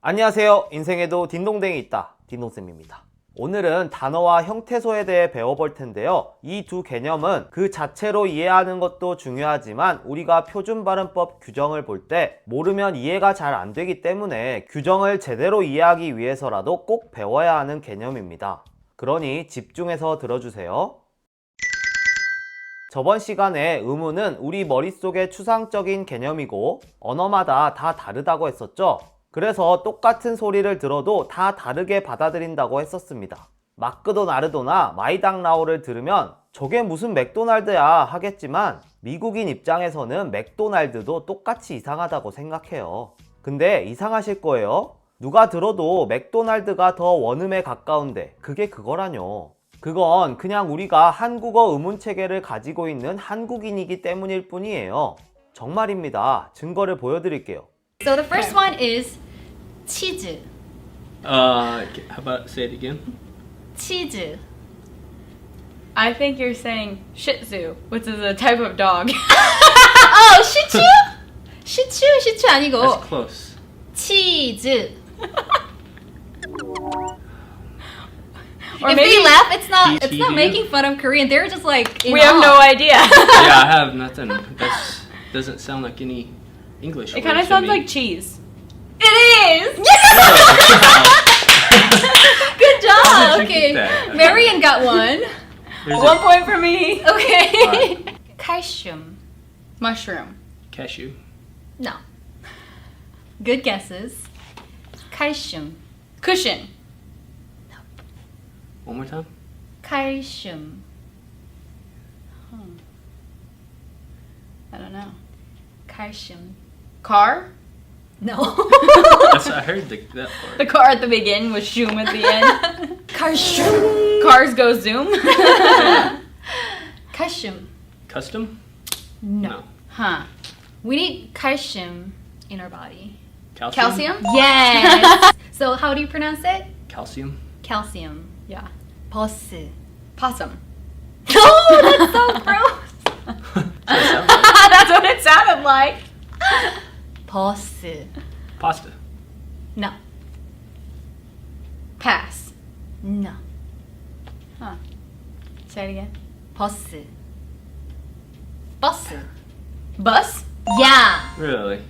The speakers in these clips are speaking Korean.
안녕하세요. 인생에도 딩동댕이 있다. 딩동쌤입니다. 오늘은 단어와 형태소에 대해 배워볼 텐데요. 이 두 개념은 그 자체로 이해하는 것도 중요하지만 우리가 표준발음법 규정을 볼 때 모르면 이해가 잘 안 되기 때문에 규정을 제대로 이해하기 위해서라도 꼭 배워야 하는 개념입니다. 그러니 집중해서 들어주세요. 저번 시간에 의문은 우리 머릿속의 추상적인 개념이고 언어마다 다 다르다고 했었죠? 그래서 똑같은 소리를 들어도 다 다르게 받아들인다고 했었습니다. 마크도 나르도나 마이당라오를 들으면 저게 무슨 맥도날드야 하겠지만 미국인 입장에서는 맥도날드도 똑같이 이상하다고 생각해요. 근데 이상하실 거예요. 누가 들어도 맥도날드가 더 원음에 가까운데 그게 그거라뇨. 그건 그냥 우리가 한국어 의문체계를 가지고 있는 한국인이기 때문일 뿐이에요. 정말입니다. 증거를 보여드릴게요. So the first one is 치즈. How about say it again? 치즈. I think you're saying Shih Tzu, which is a type of dog. Oh, 시추? 시추 아니고 That's close. 치즈. Or If maybe they laugh, it's not TTU. making fun of Korean. They're just like in we have awe. no idea. Yeah, I have nothing. That doesn't sound like any English. It kind of word to sounds me. like cheese. It is. Good How job. did you Okay, get that? Marian got one. There's 1 point for me. Okay. Calcium. Mushroom. cashew. No. Good guesses. Calcium. Cushion. One more time. Calcium. I don't know. Calcium. Car? No. I heard that part. The car at the beginning with zoom at the end. Calcium. Cars go zoom. Calcium. Custom? No. Huh. We need calcium in our body. Calcium? Yes. So how do you pronounce it? Calcium. Calcium. Yeah. Boss. Possum. Oh, that's so gross. That's what it sounded like. Boss. Pasta. No. Pass. No. Say it again. Boss. Bus. Bus? Yeah. Really?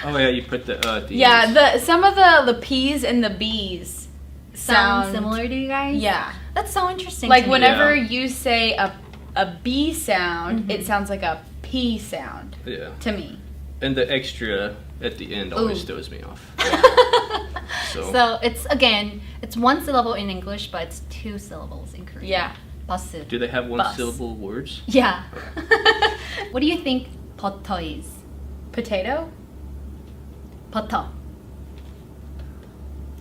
Oh yeah, you put the at the Yeah, ends. some of the P's and the B's Sound similar to you guys? Yeah. That's so interesting. Like to me. whenever Yeah. you say a B sound, Mhm. it sounds like a P sound Yeah. to me. And the extra at the end always Ooh. throws me off. So, So it's again, it's one syllable in English, but it's two syllables in Korean. Yeah. Bus. do they have one Bus. syllable words? Yeah. What do you think butter is? Potato? Butter.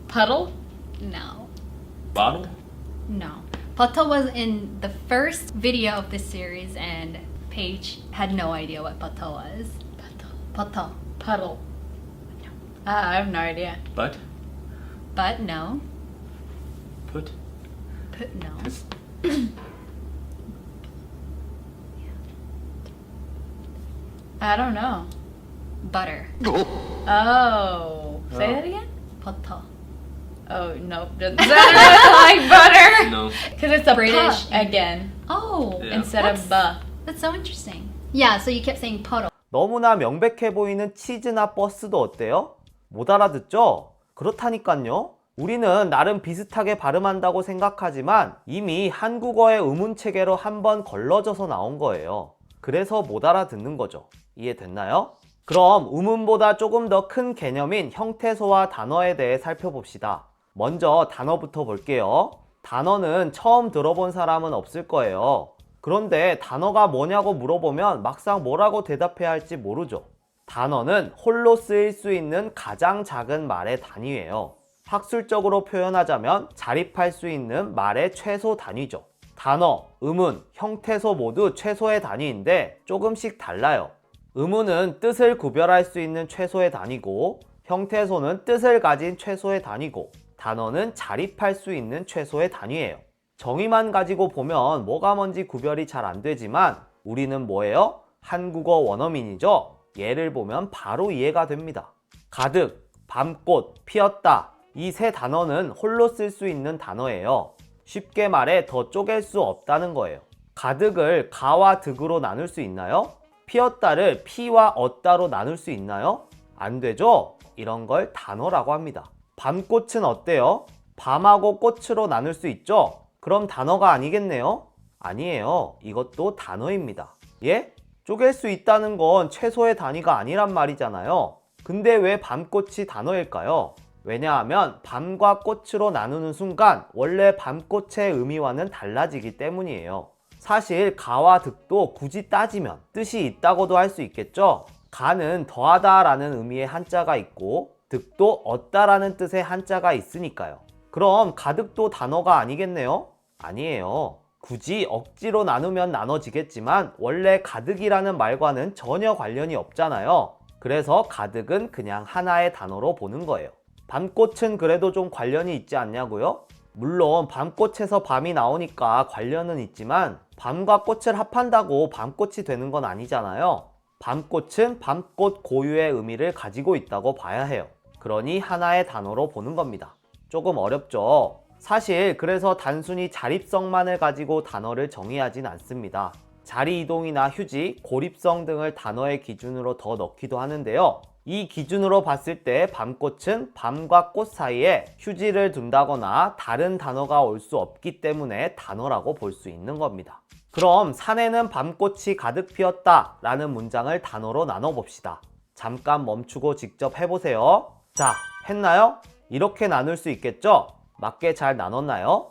Puddle? No. Bottle? No. Butter was in the first video of this series, and Paige had no idea what butter was. Butter. Puddle. I have no idea. But? But no. Put? No. It's- I don't know. Butter. Oh. Say Oh. that again? Butter. Oh, nope. Doesn't sound like butter. No. Because it's a British. British again Oh. Yeah. instead That's- of buh. That's so interesting. Yeah, so you kept saying puddle. 너무나 명백해 보이는 치즈나 버스도 어때요? 못 알아듣죠? 그렇다니깐요. 우리는 나름 비슷하게 발음한다고 생각하지만 이미 한국어의 의문체계로 한번 걸러져서 나온 거예요. 그래서 못 알아듣는 거죠. 이해됐나요? 그럼 의문보다 조금 더 큰 개념인 형태소와 단어에 대해 살펴봅시다. 먼저 단어부터 볼게요. 단어는 처음 들어본 사람은 없을 거예요. 그런데 단어가 뭐냐고 물어보면 막상 뭐라고 대답해야 할지 모르죠. 단어는 홀로 쓰일 수 있는 가장 작은 말의 단위예요. 학술적으로 표현하자면 자립할 수 있는 말의 최소 단위죠. 단어, 의문, 형태소 모두 최소의 단위인데 조금씩 달라요. 의문은 뜻을 구별할 수 있는 최소의 단위고, 형태소는 뜻을 가진 최소의 단위고, 단어는 자립할 수 있는 최소의 단위예요. 정의만 가지고 보면 뭐가 뭔지 구별이 잘 안 되지만 우리는 뭐예요? 한국어 원어민이죠? 예를 보면 바로 이해가 됩니다. 가득, 밤꽃, 피었다. 이 세 단어는 홀로 쓸 수 있는 단어예요. 쉽게 말해 더 쪼갤 수 없다는 거예요. 가득을 가와 득으로 나눌 수 있나요? 피었다를 피와 얻다로 나눌 수 있나요? 안 되죠? 이런 걸 단어라고 합니다. 밤꽃은 어때요? 밤하고 꽃으로 나눌 수 있죠? 그럼 단어가 아니겠네요? 아니에요. 이것도 단어입니다. 예? 쪼갤 수 있다는 건 최소의 단위가 아니란 말이잖아요. 근데 왜 밤꽃이 단어일까요? 왜냐하면 밤과 꽃으로 나누는 순간 원래 밤꽃의 의미와는 달라지기 때문이에요. 사실 가와 득도 굳이 따지면 뜻이 있다고도 할 수 있겠죠? 가는 더하다 라는 의미의 한자가 있고 득도 얻다 라는 뜻의 한자가 있으니까요. 그럼 가득도 단어가 아니겠네요? 아니에요. 굳이 억지로 나누면 나눠지겠지만 원래 가득이라는 말과는 전혀 관련이 없잖아요. 그래서 가득은 그냥 하나의 단어로 보는 거예요. 밤꽃은 그래도 좀 관련이 있지 않냐고요? 물론 밤꽃에서 밤이 나오니까 관련은 있지만 밤과 꽃을 합한다고 밤꽃이 되는 건 아니잖아요. 밤꽃은 밤꽃 고유의 의미를 가지고 있다고 봐야 해요. 그러니 하나의 단어로 보는 겁니다. 조금 어렵죠? 사실 그래서 단순히 자립성만을 가지고 단어를 정의하진 않습니다. 자리 이동이나 휴지, 고립성 등을 단어의 기준으로 더 넣기도 하는데요. 이 기준으로 봤을 때 밤꽃은 밤과 꽃 사이에 휴지를 둔다거나 다른 단어가 올 수 없기 때문에 단어라고 볼 수 있는 겁니다. 그럼 산에는 밤꽃이 가득 피었다 라는 문장을 단어로 나눠봅시다. 잠깐 멈추고 직접 해보세요. 자, 했나요? 이렇게 나눌 수 있겠죠? 맞게 잘 나눴나요?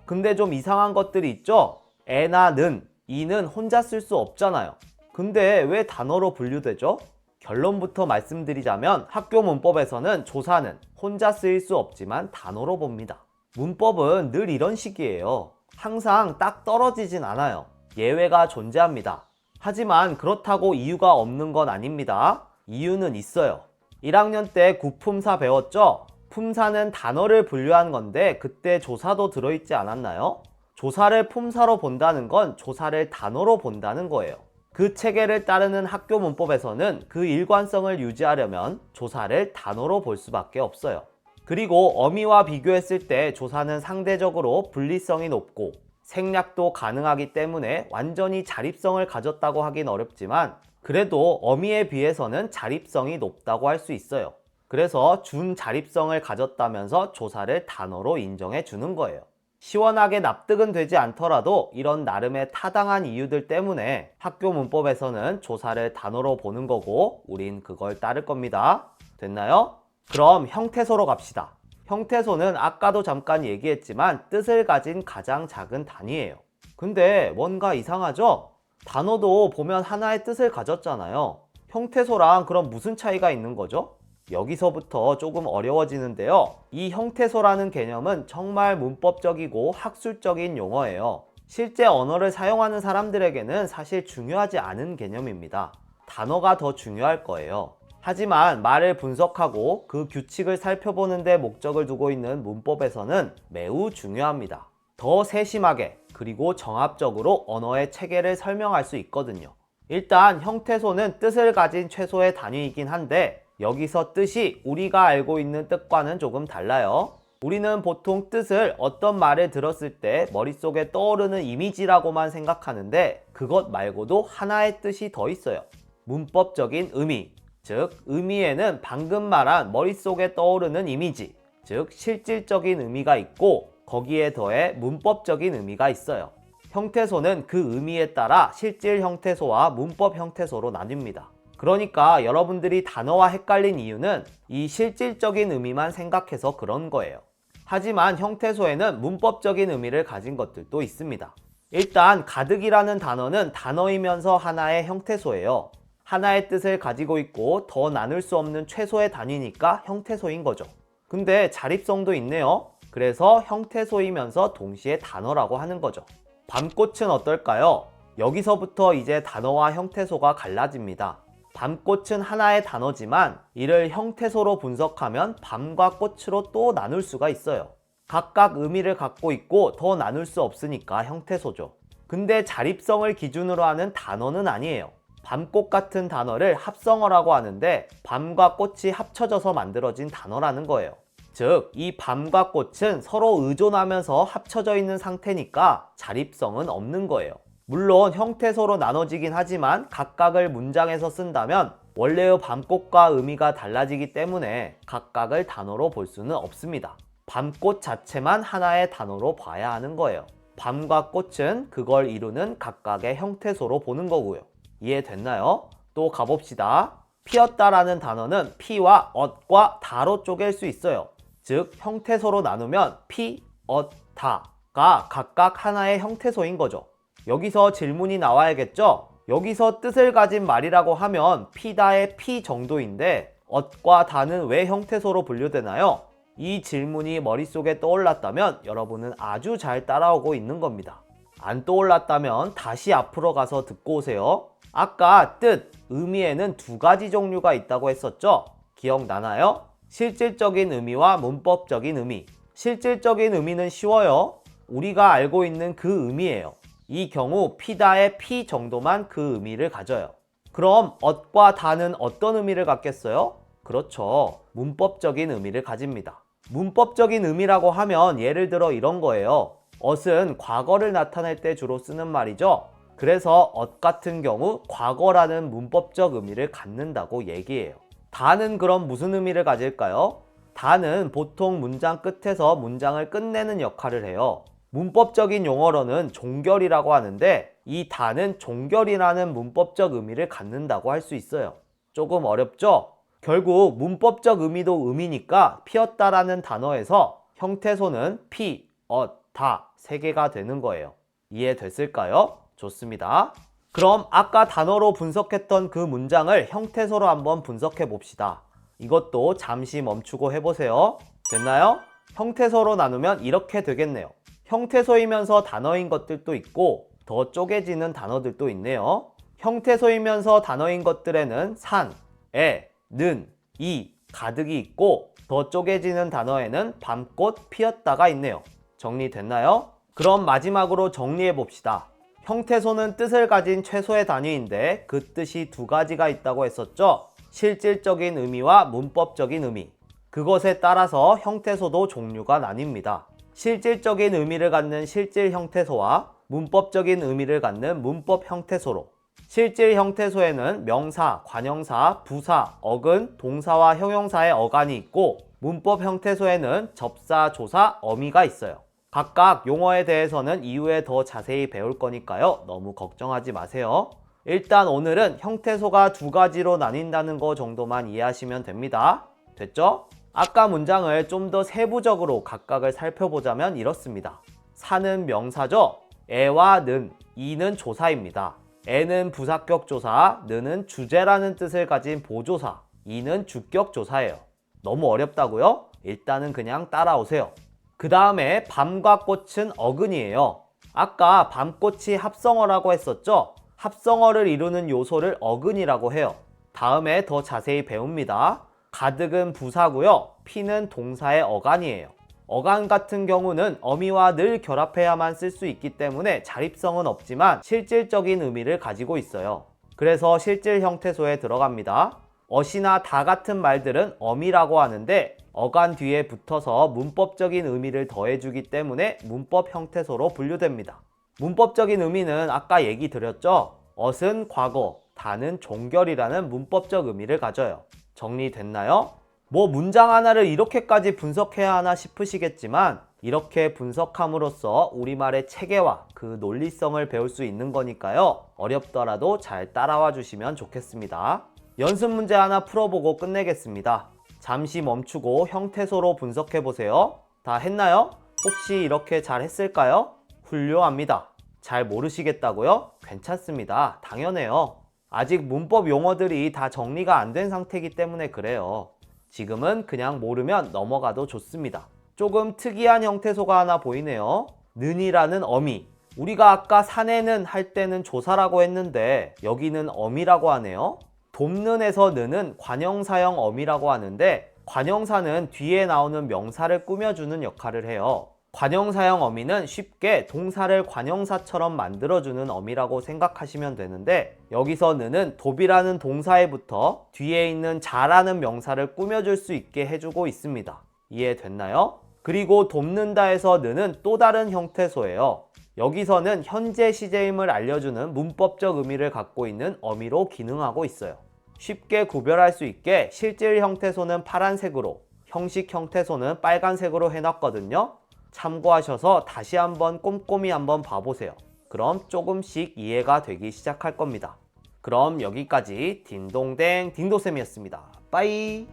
근데 좀 이상한 것들이 있죠? 에나 는, 이는 혼자 쓸 수 없잖아요. 근데 왜 단어로 분류되죠? 결론부터 말씀드리자면 학교 문법에서는 조사는 혼자 쓰일 수 없지만 단어로 봅니다. 문법은 늘 이런 식이에요. 항상 딱 떨어지진 않아요. 예외가 존재합니다. 하지만 그렇다고 이유가 없는 건 아닙니다. 이유는 있어요. 1학년 때 구품사 배웠죠? 품사는 단어를 분류한 건데 그때 조사도 들어있지 않았나요? 조사를 품사로 본다는 건 조사를 단어로 본다는 거예요. 그 체계를 따르는 학교 문법에서는 그 일관성을 유지하려면 조사를 단어로 볼 수밖에 없어요. 그리고 어미와 비교했을 때 조사는 상대적으로 분리성이 높고 생략도 가능하기 때문에 완전히 자립성을 가졌다고 하긴 어렵지만 그래도 어미에 비해서는 자립성이 높다고 할 수 있어요. 그래서 준자립성을 가졌다면서 조사를 단어로 인정해 주는 거예요. 시원하게 납득은 되지 않더라도 이런 나름의 타당한 이유들 때문에 학교 문법에서는 조사를 단어로 보는 거고 우린 그걸 따를 겁니다. 됐나요? 그럼 형태소로 갑시다. 형태소는 아까도 잠깐 얘기했지만 뜻을 가진 가장 작은 단위예요. 근데 뭔가 이상하죠? 단어도 보면 하나의 뜻을 가졌잖아요. 형태소랑 그럼 무슨 차이가 있는 거죠? 여기서부터 조금 어려워지는데요. 이 형태소라는 개념은 정말 문법적이고 학술적인 용어예요. 실제 언어를 사용하는 사람들에게는 사실 중요하지 않은 개념입니다. 단어가 더 중요할 거예요. 하지만 말을 분석하고 그 규칙을 살펴보는 데 목적을 두고 있는 문법에서는 매우 중요합니다. 더 세심하게 그리고 정합적으로 언어의 체계를 설명할 수 있거든요. 일단 형태소는 뜻을 가진 최소의 단위이긴 한데 여기서 뜻이 우리가 알고 있는 뜻과는 조금 달라요. 우리는 보통 뜻을 어떤 말을 들었을 때 머릿속에 떠오르는 이미지라고만 생각하는데 그것 말고도 하나의 뜻이 더 있어요. 문법적인 의미, 즉 의미에는 방금 말한 머릿속에 떠오르는 이미지, 즉 실질적인 의미가 있고 거기에 더해 문법적인 의미가 있어요. 형태소는 그 의미에 따라 실질 형태소와 문법 형태소로 나뉩니다. 그러니까 여러분들이 단어와 헷갈린 이유는 이 실질적인 의미만 생각해서 그런 거예요. 하지만 형태소에는 문법적인 의미를 가진 것들도 있습니다. 일단 가득이라는 단어는 단어이면서 하나의 형태소예요. 하나의 뜻을 가지고 있고 더 나눌 수 없는 최소의 단위니까 형태소인 거죠. 근데 자립성도 있네요. 그래서 형태소이면서 동시에 단어라고 하는 거죠. 밤꽃은 어떨까요? 여기서부터 이제 단어와 형태소가 갈라집니다. 밤꽃은 하나의 단어지만 이를 형태소로 분석하면 밤과 꽃으로 또 나눌 수가 있어요. 각각 의미를 갖고 있고 더 나눌 수 없으니까 형태소죠. 근데 자립성을 기준으로 하는 단어는 아니에요. 밤꽃 같은 단어를 합성어라고 하는데 밤과 꽃이 합쳐져서 만들어진 단어라는 거예요. 즉, 이 밤과 꽃은 서로 의존하면서 합쳐져 있는 상태니까 자립성은 없는 거예요. 물론 형태소로 나눠지긴 하지만 각각을 문장에서 쓴다면 원래의 밤꽃과 의미가 달라지기 때문에 각각을 단어로 볼 수는 없습니다. 밤꽃 자체만 하나의 단어로 봐야 하는 거예요. 밤과 꽃은 그걸 이루는 각각의 형태소로 보는 거고요. 이해됐나요? 또 가봅시다. 피었다라는 단어는 피와 엇과 다로 쪼갤 수 있어요. 즉, 형태소로 나누면 피, 엇, 다가 각각 하나의 형태소인 거죠. 여기서 질문이 나와야겠죠? 여기서 뜻을 가진 말이라고 하면 피다의 피 정도인데 엇과 다는 왜 형태소로 분류되나요? 이 질문이 머릿속에 떠올랐다면 여러분은 아주 잘 따라오고 있는 겁니다. 안 떠올랐다면 다시 앞으로 가서 듣고 오세요. 아까 뜻, 의미에는 두 가지 종류가 있다고 했었죠? 기억나나요? 실질적인 의미와 문법적인 의미. 실질적인 의미는 쉬워요. 우리가 알고 있는 그 의미예요. 이 경우 피다의 피 정도만 그 의미를 가져요. 그럼 엇과 다는 어떤 의미를 갖겠어요? 그렇죠. 문법적인 의미를 가집니다. 문법적인 의미라고 하면 예를 들어 이런 거예요. 엇은 과거를 나타낼 때 주로 쓰는 말이죠. 그래서 엇 같은 경우 과거라는 문법적 의미를 갖는다고 얘기해요. 다는 그럼 무슨 의미를 가질까요? 다는 보통 문장 끝에서 문장을 끝내는 역할을 해요. 문법적인 용어로는 종결이라고 하는데 이 다는 종결이라는 문법적 의미를 갖는다고 할 수 있어요. 조금 어렵죠? 결국 문법적 의미도 의미니까 피었다라는 단어에서 형태소는 피, 엇, 다 세 개가 되는 거예요. 이해됐을까요? 좋습니다. 그럼 아까 단어로 분석했던 그 문장을 형태소로 한번 분석해 봅시다. 이것도 잠시 멈추고 해보세요. 됐나요? 형태소로 나누면 이렇게 되겠네요. 형태소이면서 단어인 것들도 있고 더 쪼개지는 단어들도 있네요. 형태소이면서 단어인 것들에는 산, 애, 는, 이 가득이 있고 더 쪼개지는 단어에는 밤꽃 피었다가 있네요. 정리됐나요? 그럼 마지막으로 정리해 봅시다. 형태소는 뜻을 가진 최소의 단위인데 그 뜻이 두 가지가 있다고 했었죠? 실질적인 의미와 문법적인 의미. 그것에 따라서 형태소도 종류가 나뉩니다. 실질적인 의미를 갖는 실질 형태소와 문법적인 의미를 갖는 문법 형태소로. 실질 형태소에는 명사, 관형사, 부사, 어근, 동사와 형용사의 어간이 있고 문법 형태소에는 접사, 조사, 어미가 있어요. 각각 용어에 대해서는 이후에 더 자세히 배울 거니까요. 너무 걱정하지 마세요. 일단 오늘은 형태소가 두 가지로 나뉜다는 거 정도만 이해하시면 됩니다. 됐죠? 아까 문장을 좀 더 세부적으로 각각을 살펴보자면 이렇습니다. 사는 명사죠? 애와 는, 이는 조사입니다. 애는 부사격 조사, 는은 주제라는 뜻을 가진 보조사, 이는 주격 조사예요. 너무 어렵다고요? 일단은 그냥 따라오세요. 그 다음에 밤과 꽃은 어근이에요. 아까 밤꽃이 합성어라고 했었죠? 합성어를 이루는 요소를 어근이라고 해요. 다음에 더 자세히 배웁니다. 가득은 부사고요. 피는 동사의 어간이에요. 어간 같은 경우는 어미와 늘 결합해야만 쓸 수 있기 때문에 자립성은 없지만 실질적인 의미를 가지고 있어요. 그래서 실질 형태소에 들어갑니다. 엇이나 다 같은 말들은 어미라고 하는데 어간 뒤에 붙어서 문법적인 의미를 더해주기 때문에 문법 형태소로 분류됩니다. 문법적인 의미는 아까 얘기 드렸죠? 엇은 과거, 다는 종결이라는 문법적 의미를 가져요. 정리됐나요? 뭐 문장 하나를 이렇게까지 분석해야 하나 싶으시겠지만 이렇게 분석함으로써 우리말의 체계와 그 논리성을 배울 수 있는 거니까요. 어렵더라도 잘 따라와 주시면 좋겠습니다. 연습 문제 하나 풀어보고 끝내겠습니다. 잠시 멈추고 형태소로 분석해보세요. 다 했나요? 혹시 이렇게 잘 했을까요? 훌륭합니다. 잘 모르시겠다고요? 괜찮습니다. 당연해요. 아직 문법 용어들이 다 정리가 안 된 상태이기 때문에 그래요. 지금은 그냥 모르면 넘어가도 좋습니다. 조금 특이한 형태소가 하나 보이네요. 는이라는 어미. 우리가 아까 사내는 할 때는 조사라고 했는데 여기는 어미라고 하네요. 돕는에서 는은 관형사형 어미라고 하는데 관형사는 뒤에 나오는 명사를 꾸며주는 역할을 해요. 관형사형 어미는 쉽게 동사를 관형사처럼 만들어주는 어미라고 생각하시면 되는데, 여기서 는은 돕이라는 동사에 붙어 뒤에 있는 잘하는 명사를 꾸며줄 수 있게 해주고 있습니다. 이해됐나요? 그리고 돕는다에서 는은 또 다른 형태소예요. 여기서는 현재 시제임을 알려주는 문법적 의미를 갖고 있는 어미로 기능하고 있어요. 쉽게 구별할 수 있게 실질 형태소는 파란색으로, 형식 형태소는 빨간색으로 해놨거든요. 참고하셔서 다시 한번 꼼꼼히 한번 봐보세요. 그럼 조금씩 이해가 되기 시작할 겁니다. 그럼 여기까지 딩동댕 딩도쌤이었습니다. 빠이.